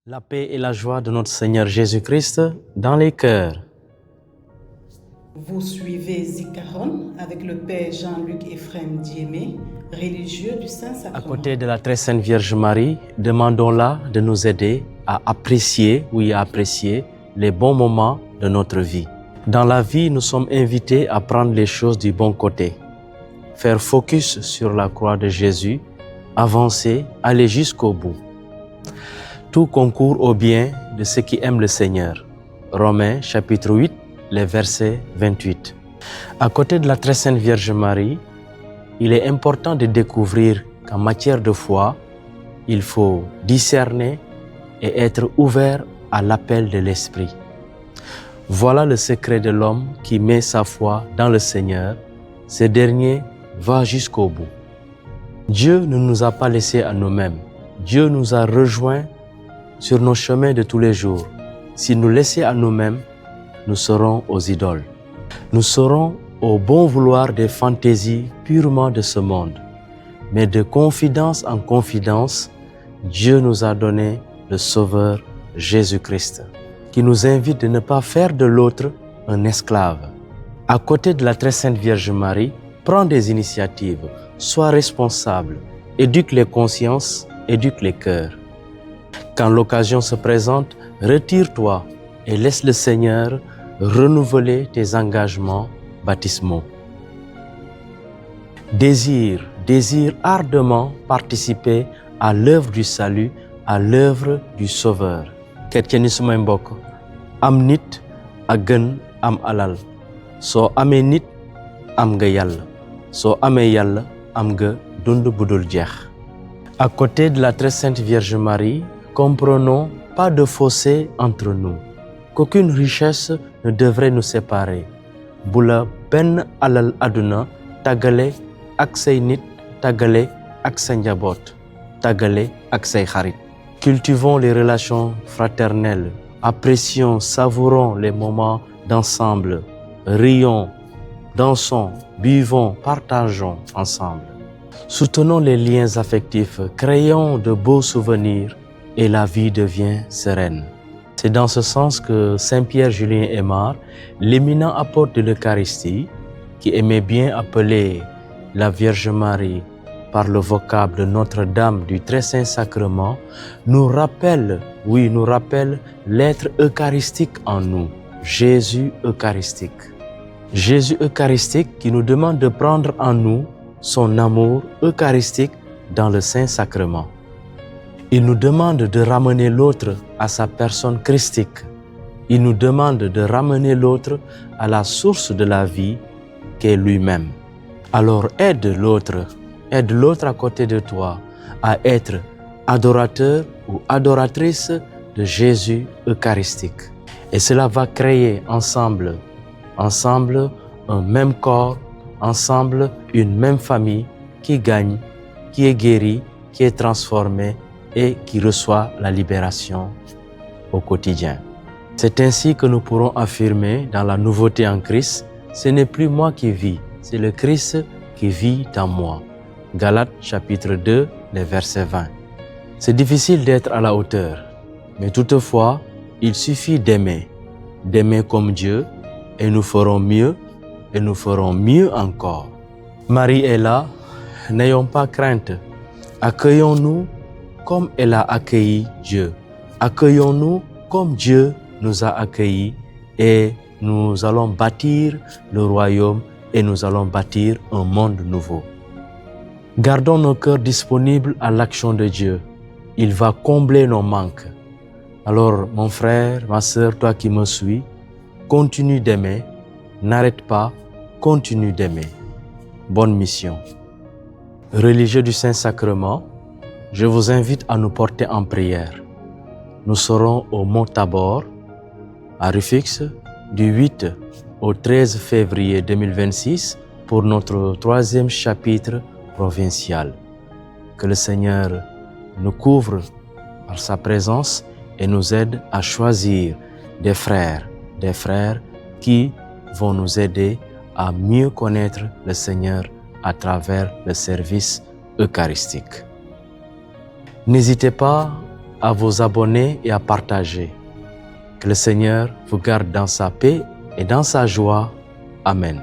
La paix et la joie de notre Seigneur Jésus-Christ dans les cœurs. Vous suivez Zikaron avec le Père Jean-Luc Ephrem Diémé, religieux du À Saint-Sacrement. côté de la très sainte Vierge Marie, demandons-la de nous aider à apprécier, les bons moments de notre vie. Dans la vie, nous sommes invités à prendre les choses du bon côté, faire focus sur la croix de Jésus, avancer, aller jusqu'au bout. Tout concourt au bien de ceux qui aiment le Seigneur. Romains chapitre 8, les versets 28. À côté de la très sainte Vierge Marie, il est important de découvrir qu'en matière de foi, il faut discerner et être ouvert à l'appel de l'Esprit. Voilà le secret de l'homme qui met sa foi dans le Seigneur. Ce dernier va jusqu'au bout. Dieu ne nous a pas laissés à nous-mêmes. Dieu nous a rejoints sur nos chemins de tous les jours. Si nous laissons à nous-mêmes, nous serons aux idoles. Nous serons au bon vouloir des fantaisies purement de ce monde. Mais de confidence en confidence, Dieu nous a donné le Sauveur Jésus-Christ, qui nous invite de ne pas faire de l'autre un esclave. À côté de la très sainte Vierge Marie, prends des initiatives, sois responsable, éduque les consciences, éduque les cœurs. Quand l'occasion se présente, retire-toi et laisse le Seigneur renouveler tes engagements baptismaux. Désire ardemment participer à l'œuvre du salut, à l'œuvre du Sauveur. Chrétien yi sumay mbokk, am nit a gën am alal. Soo amee nit, am nga Yàlla. Soo amee Yàlla, am nga dund bu dul jeex. À côté de la très sainte Vierge Marie, comprenons pas de fossé entre nous, qu'aucune richesse ne devrait nous séparer. Bu la benn alal àdduna tàggale ak say nit, tàggale ak sa njaboot, tàggale ak say xarit. Cultivons les relations fraternelles, apprécions, savourons les moments d'ensemble, rions, dansons, buvons, partageons ensemble. Soutenons les liens affectifs, créons de beaux souvenirs et la vie devient sereine. C'est dans ce sens que Saint Pierre Julien Aymar, l'éminent apôtre de l'Eucharistie, qui aimait bien appeler la Vierge Marie par le vocable de Notre-Dame du Très Saint Sacrement, nous rappelle l'être eucharistique en nous, Jésus eucharistique. Jésus eucharistique qui nous demande de prendre en nous son amour eucharistique dans le Saint-Sacrement. Il nous demande de ramener l'autre à sa personne christique. Il nous demande de ramener l'autre à la source de la vie qu'est lui-même. Alors aide l'autre à côté de toi à être adorateur ou adoratrice de Jésus eucharistique. Et cela va créer ensemble un même corps, ensemble une même famille qui gagne, qui est guérie, qui est transformée et qui reçoit la libération au quotidien. C'est ainsi que nous pourrons affirmer dans la nouveauté en Christ, ce n'est plus moi qui vis, c'est le Christ qui vit en moi. Galates chapitre 2, les versets 20. C'est difficile d'être à la hauteur, mais toutefois, il suffit d'aimer comme Dieu, et nous ferons mieux encore. Marie est là, n'ayons pas crainte, accueillons-nous comme elle a accueilli Dieu. Accueillons-nous comme Dieu nous a accueillis et nous allons bâtir le royaume et nous allons bâtir un monde nouveau. Gardons nos cœurs disponibles à l'action de Dieu. Il va combler nos manques. Alors, mon frère, ma sœur, toi qui me suis, continue d'aimer, n'arrête pas, continue d'aimer. Bonne mission. Religieux du Saint-Sacrement, je vous invite à nous porter en prière. Nous serons au Mont Tabor, à Rufisque, du 8 au 13 février 2026 pour notre 3e chapitre provincial. Que le Seigneur nous couvre par sa présence et nous aide à choisir des frères qui vont nous aider à mieux connaître le Seigneur à travers le service eucharistique. N'hésitez pas à vous abonner et à partager. Que le Seigneur vous garde dans sa paix et dans sa joie. Amen.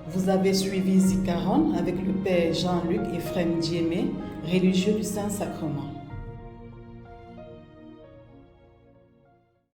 Vous avez suivi Zikaron avec le Père Jean-Luc Ephrem Diémé, religieux du Saint-Sacrement.